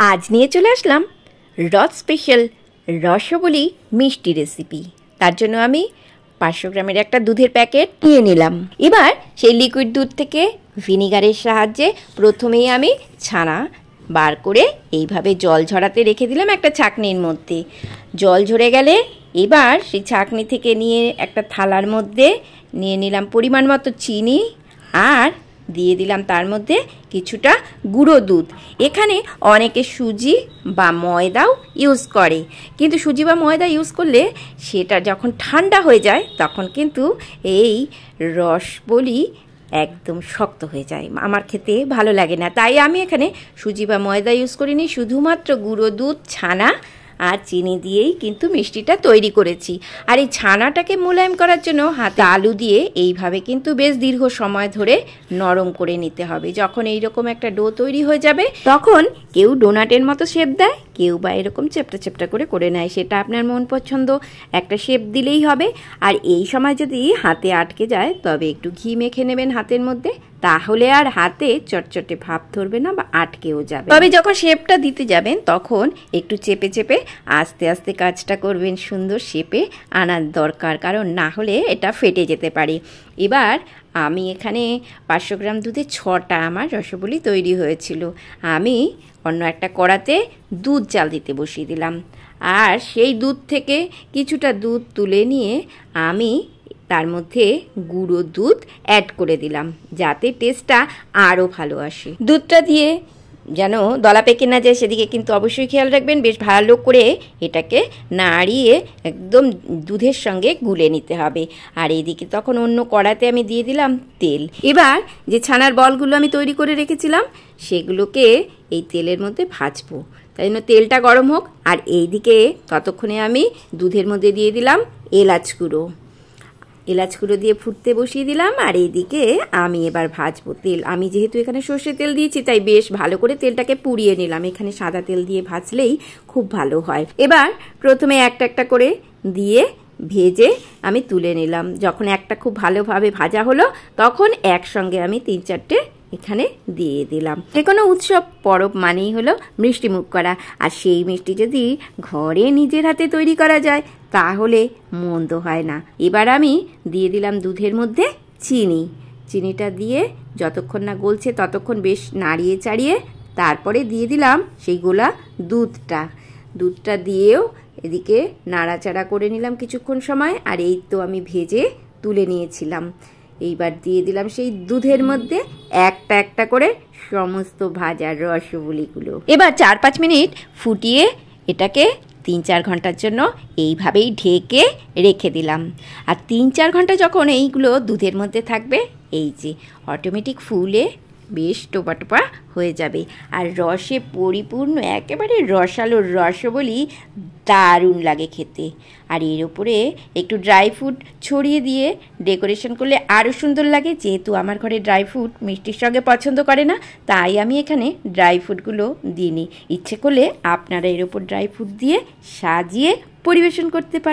আজ নিয়ে চলে আসলাম রথ স্পেশাল রসবলি মিষ্টি রেসিপি। তার জন্য আমি 500 গ্রামের একটা দুধের প্যাকেট নিয়ে নিলাম। এবার সেই লিকুইড দুধ থেকে ভিনিগারের সাহায্যে প্রথমেই আমি ছানা বার করে এইভাবে জল ঝরাতে রেখে দিলাম একটা ছাঁকনির মধ্যে। জল ঝরে গেলে এবার সেই ছাঁকনি থেকে নিয়ে একটা থালার মধ্যে নিয়ে নিলাম পরিমাণ মতো চিনি, আর দিয়ে দিলাম তার মধ্যে কিছুটা গুঁড়ো দুধ। এখানে অনেকে সুজি বা ময়দাও ইউজ করে, কিন্তু সুজি বা ময়দা ইউজ করলে সেটা যখন ঠান্ডা হয়ে যায় তখন কিন্তু এই রসবলি একদম শক্ত হয়ে যায়, আমার খেতে ভালো লাগে না। তাই আমি এখানে সুজি বা ময়দা ইউজ করিনি, শুধুমাত্র গুঁড়ো দুধ, ছানা আর চিনি দিয়েই কিন্তু মিষ্টিটা তৈরি করেছি। আর এই ছানাটাকে মোলায়েম করার জন্য হাতে আলু দিয়ে এইভাবে কিন্তু বেশ দীর্ঘ সময় ধরে নরম করে নিতে হবে। যখন এইরকম একটা ডো তৈরি হয়ে যাবে তখন কেউ ডোনাটের মতো শেপ দেয়, কেউ বা এরকম চেপটা চেপটা করে নেয়, সেটা আপনার মন পছন্দ, একটা শেপ দিলেই হবে। আর এই সময় যদি হাতে আটকে যায় তবে একটু ঘি মেখে নেবেন হাতের মধ্যে, তাহলে আর হাতে চটচটে ভাব ধরবে না বা আটকেও যাবে। তবে যখন শেপটা দিতে যাবেন তখন একটু চেপে চেপে আস্তে আস্তে কাজটা করবেন, সুন্দর শেপে আনার দরকার, কারণ না হলে এটা ফেটে যেতে পারে। এবার আমি এখানে 500 গ্রাম দুধে 6টা আমার রসবলি তৈরি হয়েছিল। আমি অন্য একটা কড়াতে দুধ জাল দিতে বসিয়ে দিলাম, আর সেই দুধ থেকে কিছুটা দুধ তুলে নিয়ে আমি তার মধ্যে গুঁড়ো দুধ অ্যাড করে দিলাম, যাতে টেস্টটা আরও ভালো আসে। দুধটা দিয়ে যেন দলা পেকে না যায় সেদিকে কিন্তু অবশ্যই খেয়াল রাখবেন। বেশ ভালো করে এটাকে নাড়িয়ে একদম দুধের সঙ্গে গুলে নিতে হবে। আর এইদিকে তখন অন্য কড়াতে আমি দিয়ে দিলাম তেল। এবার যে ছানার বলগুলো আমি তৈরি করে রেখেছিলাম সেগুলোকে এই তেলের মধ্যে ভাজবো, তাই জন্য তেলটা গরম হোক। আর এইদিকে ততক্ষণে আমি দুধের মধ্যে দিয়ে দিলাম এলাচ গুঁড়ো দিয়ে ফুটতে বসিয়ে দিলাম। আর এইদিকে আমি এবার ভাজবো তেল। আমি যেহেতু এখানে সর্ষের তেল দিয়েছি তাই বেশ ভালো করে তেলটাকে পুড়িয়ে নিলাম। এখানে সাদা তেল দিয়ে ভাজলেই খুব ভালো হয়। এবার প্রথমে একটা একটা করে দিয়ে ভেজে আমি তুলে নিলাম। যখন একটা খুব ভালোভাবে ভাজা হলো তখন একসঙ্গে আমি 3-4টে এখানে দিয়ে দিলাম। যে কোনো উৎসব পরব মানেই হলো মিষ্টি মুখ করা, আর সেই মিষ্টি যদি ঘরে নিজের হাতে তৈরি করা যায় তাহলে মন্দ হয় না। এবার আমি দিয়ে দিলাম দুধের মধ্যে চিনিটা দিয়ে যতক্ষণ না গলছে ততক্ষণ বেশ নাড়িয়ে চাড়িয়ে তারপরে দিয়ে দিলাম সেই গোলা দুধটা দিয়েও এদিকে নাড়াচাড়া করে নিলাম কিছুক্ষণ সময়। আর এই তো আমি ভেজে তুলে নিয়েছিলাম। এইবার দিয়ে দিলাম সেই দুধের মধ্যে একটা একটা করে সমস্ত ভাজার রসবলিগুলো। এবার 4-5 মিনিট ফুটিয়ে এটাকে 3-4 ঘন্টার জন্য এইভাবেই ঢেকে রেখে দিলাম। আর 3-4 ঘন্টা যখন এইগুলো দুধের মধ্যে থাকবে, এই যে অটোমেটিক ফুলে বেশ টোপা টোপা হয়ে যাবে। আর রসে পরিপূর্ণ একেবারে রসালো রসবলি দারুণ লাগে খেতে। আর এর উপরে একটু ড্রাই ফ্রুট ছড়িয়ে দিয়ে ডেকোরেশন করলে আরও সুন্দর লাগে। যেহেতু আমার ঘরে ড্রাই ফ্রুট মিষ্টির সঙ্গে পছন্দ করে না, তাই আমি এখানে ড্রাই ফ্রুটগুলো দিইনি। ইচ্ছে করলে আপনারা এর উপর ড্রাই ফ্রুট দিয়ে সাজিয়ে পরিবেশন করতে পারেন।